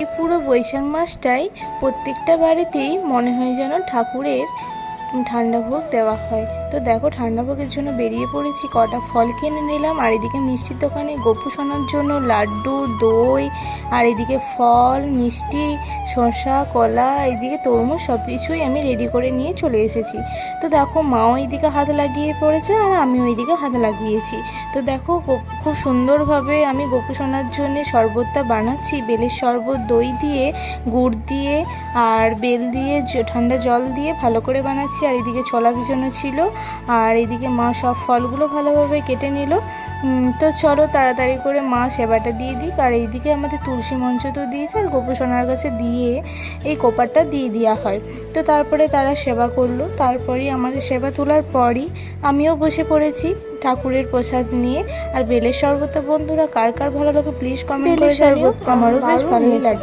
এই পুরো বৈশাখ মাসটাই প্রত্যেকটা বাড়িতেই মনে হয় যেন ঠাকুরের ঠান্ডা ভোগ দেওয়া হয়। তো দেখো ঠান্ডা ভোগের জন্য বেরিয়ে পড়েছি, কটা ফল কিনে নিলাম, আর এদিকে মিষ্টির দোকানে গোপু সোনার জন্য লাড্ডু, দই, আর এদিকে ফল, মিষ্টি, শসা, কলা, এদিকে তরমুজ সব কিছুই আমি রেডি করে নিয়ে চলে এসেছি। তো দেখো মাও এইদিকে হাত লাগিয়ে পড়েছে আর আমি ওইদিকে হাত লাগিয়েছি। তো দেখো খুব সুন্দরভাবে আমি গোপু সোনার জন্য শরবতটা বানাচ্ছি, বেলের শরবত দই দিয়ে, গুড় দিয়ে আর বেল দিয়ে ঠান্ডা জল দিয়ে ভালো করে বানাচ্ছি। আর এদিকে ছোলা ভিজানো ছিল, আর এদিকে মা সব ফলগুলো ভালোভাবে কেটে নিল। তো চলো তাড়াতাড়ি করে মা সেবাটা দিয়ে দিক। আর এইদিকে আমাদের তুলসী মঞ্চ তো দিয়েছে, আর গোপু সোনার কাছে দিয়ে এই কোপারটা দিয়ে দেওয়া হয়। তো তারপরে তারা সেবা করলো, তারপরেই আমাদের সেবা তোলার পরই আমিও বসে পড়েছি ঠাকুরের প্রসাদ নিয়ে। আর বেলের শরবতটা বন্ধুরা কার কার ভালো লাগে প্লিজ কমেন্ট করে জানিও, আমারও বেশ ভালোই লাগে।